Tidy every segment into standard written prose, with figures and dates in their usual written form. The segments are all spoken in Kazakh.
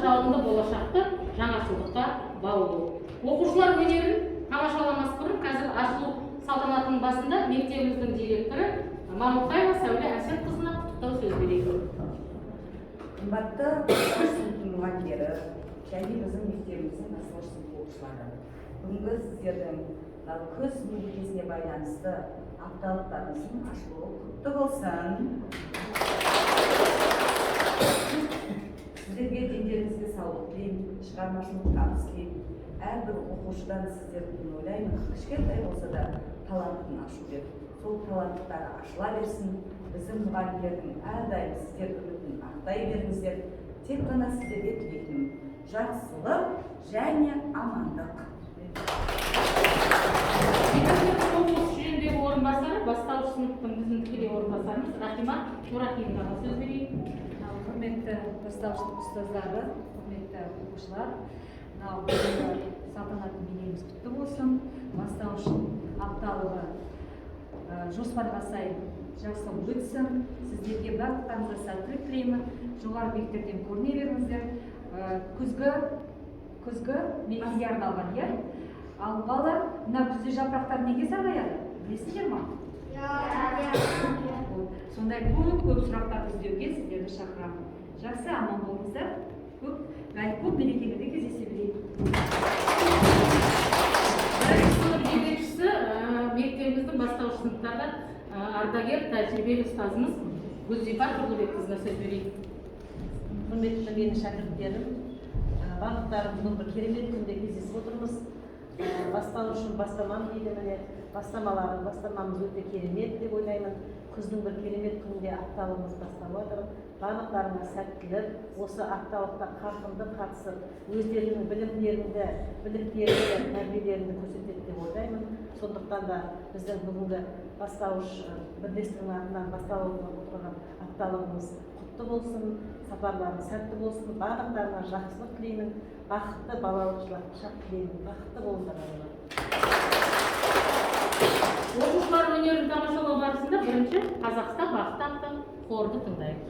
жалынды болашақты жаңашылдыққа баулу. Оқушылар өнерін тамашаламас бұрын қазір ашылу салтанатының басында мектебіміздің директоры Мамықбаева Сәуле Әсетқызына құттықтау сөз берейік. Қымбатты сыныптың мұғалімдері және біздің мектебіміздің бастауыш сынып оқушылары, бүгінгі сіздердің күз мерекесіне байланысты апталықтарыңыздың ашылуы құтты болсын. Сіздерге дендеріңізге саулық тілеймін, шығармашылық табыс тілеймін. Әрбір оқушыдан сіздердің ойлаймын, кішкентай болса да талантын ашу деп, сол таланттары ашыла берсін. Біздің мұғалімдердің әрдайым сіздер үмітін ақтай беріңіздер. Тек қана сіздерге тілейтінім жақсылық және амандық. Облыс жөніндегі орынбасары, бастауыш сыныптың біздің тікелей орынбасарымыз Рахима Нұрахимовнаға сөз берейік. Құрметті бастауыш сынып ұстаздары, құрметті оқушылар, бүгінгі салтанатты мерекеміз құтты болсын. Бастауыш апталығы жоспарға сай жақсы өтсін. Сіздерге барлықтарыңызға сәттілік тілеймін. Жоғары биіктерден көріне беріңіздер. Күзгі мерекеге арналған, иә? Ал балалар, мына күзде жапырақтар неге сарғаяды? Білесіздер ме? Сондай көп сұрақтарды іздеуге сіздерді шақырамын. Жақсы, аман болыңыздар. Көп мерекелерде кездесе берейік. Жетекшісі мектебіміздің бастауыш сыныптарда ардагер тәжірибелі ұстазымыз Гүлзипа Тұрлыбекқызына сөз берейік. Құрметті менің шәкірттерім, барлықтарымыздың бір керемет күнде кездесіп отырмыз. Бастауышын бастамам дейді, міне бастамамыз өте керемет деп ойлаймын. Күздің бір керемет күнде апталығымыз басталып жатыр. Барлықтарыңа сәттілік, осы апталықта қарқынды қатысып, өздерінің білімдерінде, тәрбиелерінде көрсетеді деп ойлаймын. Сондықтан да біздің бүгінгі бастауыш бірлестігінің атынан басталып отырған апталығымыз құтты болсын, сапарларыңыз сәтті болсын, барлықтарына жақсылық тілеймін, бақытты балалық шақ тілеймін, бақытты болыңдар. Оқушылар өнерін тамашалау барысында бірінші Қазақстан бақыты атты хорды тыңдайық.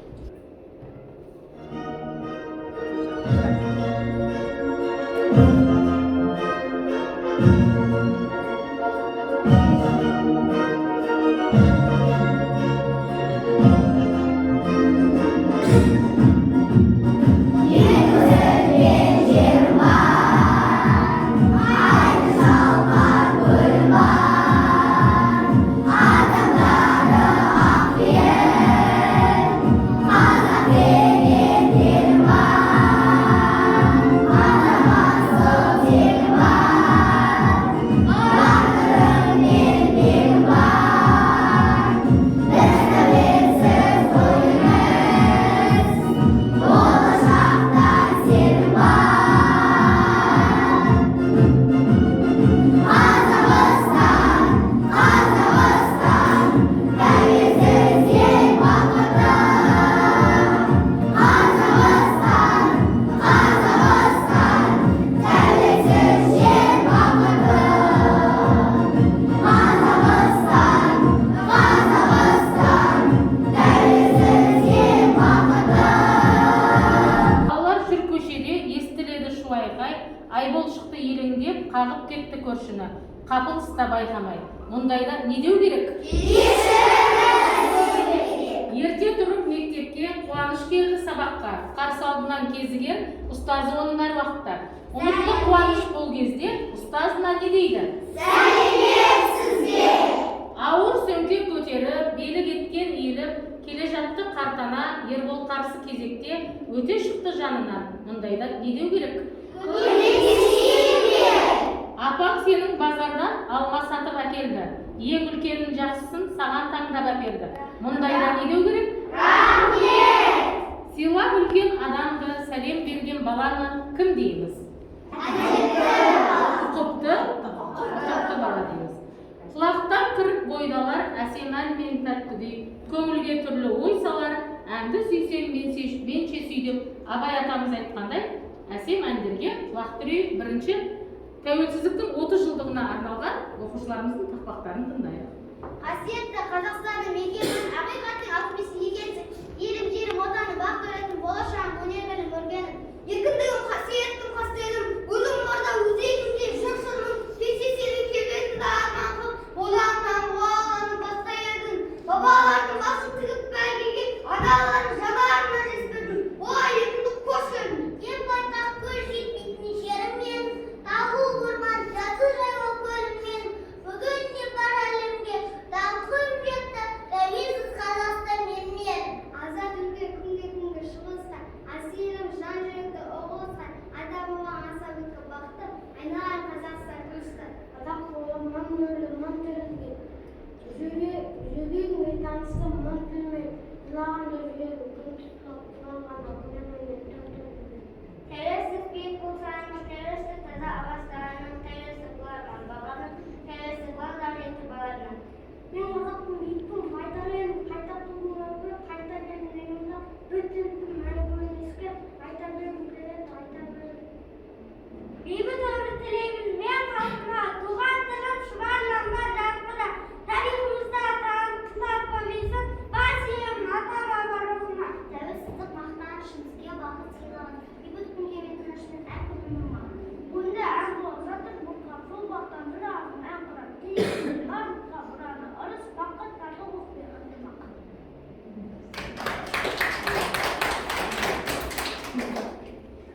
Айбол шықты елеңдеп, қағып кетті көршіні. Қапылыста байқамай. Мұндайда не деу керек? Ерте тұрып мектепке, қуаныш келді сабаққа. Қарсы алдынан кезіген, ұстазы оның әр уақытта. Ұмытты қуаныш бұл кезде, ұстазына не дейді? Сәлемет сізге! Ауыр сөңке көтеріп, белі кеткен еліп, келе жатты қартана, Ербол қарсы кезекте, өте шықты жанынан. Мұндайда не деу керек? Апам сенің базардан алма сатып әкелді. Ең үлкенің жақсысын саған таңдап әперді. Мұндайда не деу керек? Рахмет! Сыйлап үлкен адамды, сәлем берген баланы кім дейміз? Құтты бала дейміз. Құлақтан кіріп бойдалар, әсем ән мен тәттідей, көңілге түрлі ой салар, әнді сүйсем менше сүйдім. Абай атамыз айтқандай, әсем әндерге құлақ түрейік. Бірінші тәуелсіздіктің 30 жылдығына арналған оқушыларымыздың тақпақтарын тыңдайық. Қасиетті Қазақстанның мекенін, ақиқаттың алтын бесігі екенсің. Елім, жерім, отаным, бақ көретін, болашағым, өнер білім көргенім. Еркіндік beyhude ömür tileymiz. Men halkıma tuğan tilim şuvarlanma jarkıda. Tarihimizde tanıtlar koyulsun. Basiyem ata-baba ruhuna. Tavsizlik maqtanishimizga bag'ishlangan beyhude kunga metinishning akmini var. Bunda ahli zaten bu kapsul baktan bir ağzım en kuran. Tileyimiz barlıkta buranı arız fakat taşı okuyor.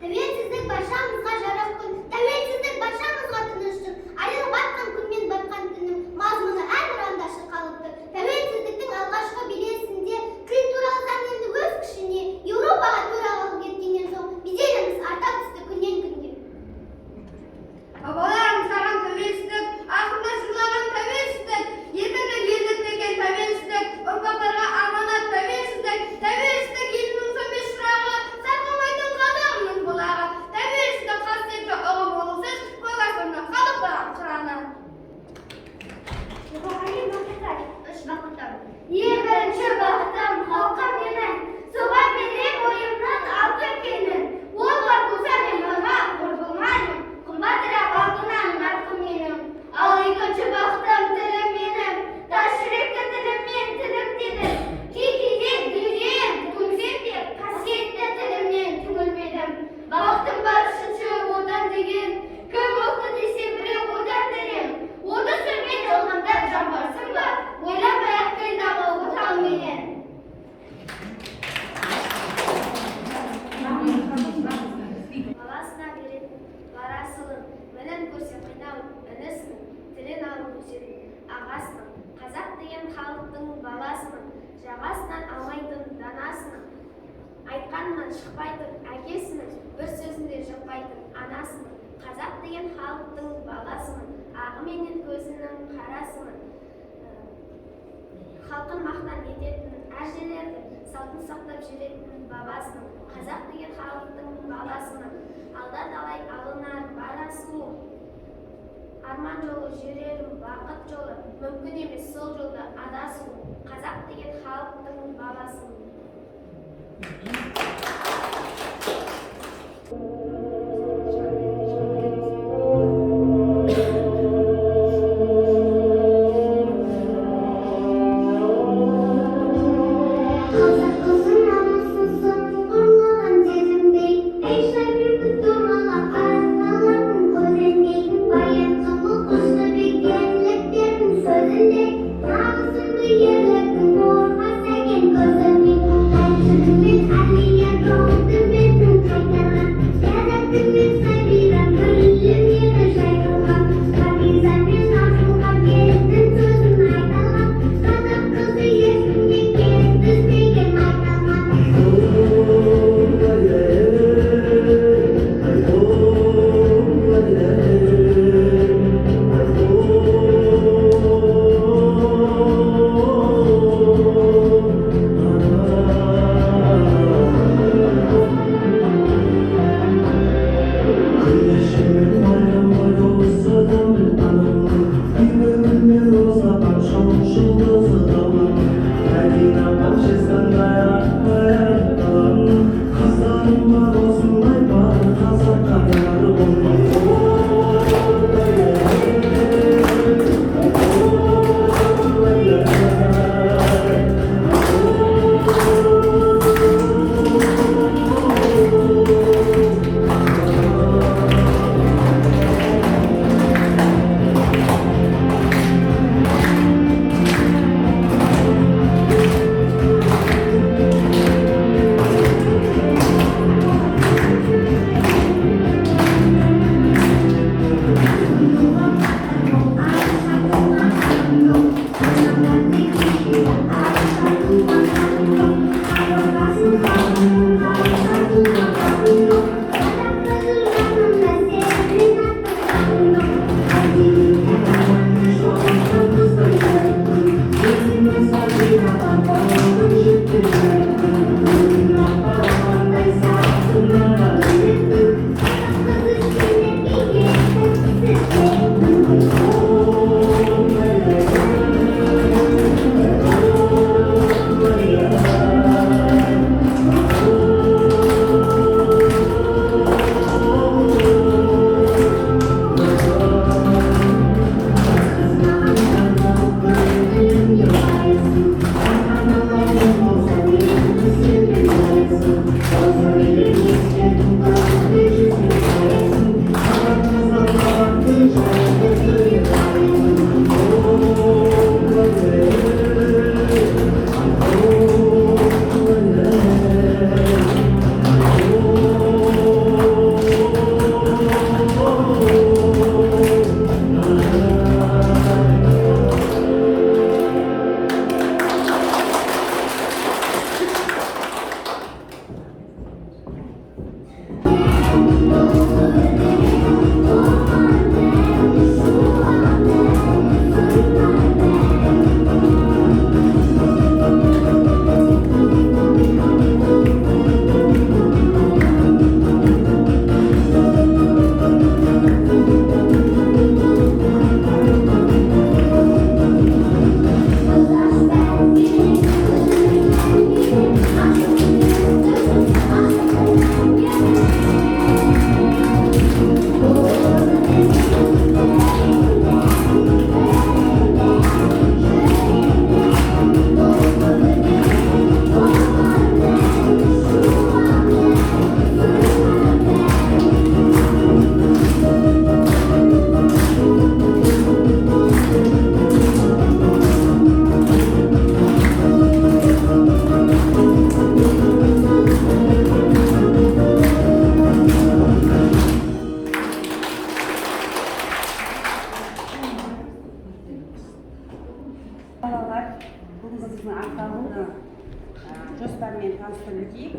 Tavsizlik başamızga jarap kun. Tavsizlik başamızga tınıştır. Ayını batkan kunmen batkan günün mazmunu en urandaşı kalıptır. Tavsizliktin algaçka bilesinde kültürel zeminde öz kişini Европаға төрағалық еткеннен соң беделіміз арта түсті күннен күнге. Babalarım sağan tövbesizlik, aklına sırlanan tövbesizlik, yetimle yerlik деген tövbesizlik, ұрпақтарға аманат tövbesizlik, tövbesizlik еліміздің бес шырағы, сақламайтын қадамның бұлағы, tövbesizlik қасиетті ұғым болусыз, көк аспаннан қалып барам қыраны. İbrahim Bakırtaş, üç bakıtım. Birinci bakıtım halkım yemen. Suğa benim oyumdan altın kelim. Ol var bulsa ben bana kurbanım. Kumbatıra balkınan narkım yenim. Al ikinci bakıtım tilim yenim. Taşrifte tilim men tilim dedim. Kekilip dileyim tümsep de kasiyette tilimden tümülmedim. Baktım barışıcı odan degen. Küm oldu dese bire odan derim. Oda sürmek yolunda can varsın mı? Oylap ayaktaydağı otan menen. Баласына беретін барасылын, мінін көрсе қиналып, інісінің тілін алып өсетін ағасының, қазақ деген халықтың баласының, жағасынан алмайтын данасының, айтқанынан шықпайтын әкесінің, бір сөзінде жықпайтын анасының, қазақ деген халықтың баласының, ағы менен көзінің қарасының, халқын мақтан ететін әжелердің, салтын сақтап жүретін бабасының, қазақ деген халықтың баласының, алда талай алынар бара сұлу. Арман жолы жүрерім бақыт жолы, мүмкін емес сол жолда адасу. Қазақ деген халықтың баласының. Yerlerdim, borma segen gözümün, ben tükümün жоспармен таныстырып өтейік.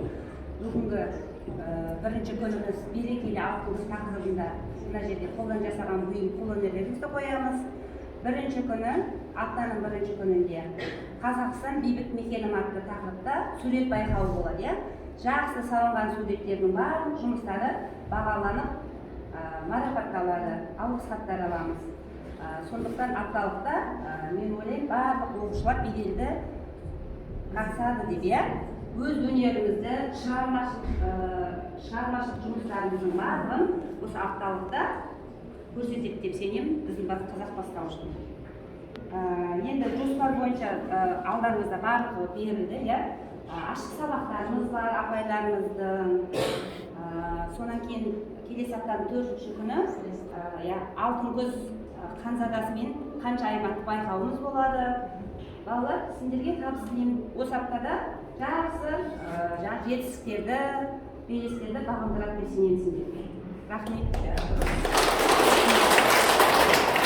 Бүгінгі бірінші күніміз берекелі автобус тақырыбында мына жерде қолдан жасаған бұйым қолөнерлерімізді қоямыз. Бірінші күні, аптаның бірінші күнінде Қазақстан бейбіт мекенім атты тақырыпта сурет байқауы болады. Жақсы салынған суреттердің барлық жұмыстары бағаланып, марапатталады, алғыс хаттар аламыз. Сондықтан апталықта мен ойлаймын барлық оқушылар беделді қатысады деп, өз өнеріңізді, шығармашылық жұмыстарыңыздың барлығын осы апталықта көрсетеді деп сенемін, біздің қазақ бастауыштың. Енді жоспар бойынша алдарыңызда барлығы берілді, ашық сабақтарымыз бар, апайларымыздың. Сонан кейін келесі аптаның 4-ші күні алтын көз ханзадасы мен қанша аймақтық байқауымыз болады. Балалар, сендерге табыс тілеймін. Осы аптада жақсы жетістіктерді, белестерді бағындырады деп сенемін сендерге. Рахмет.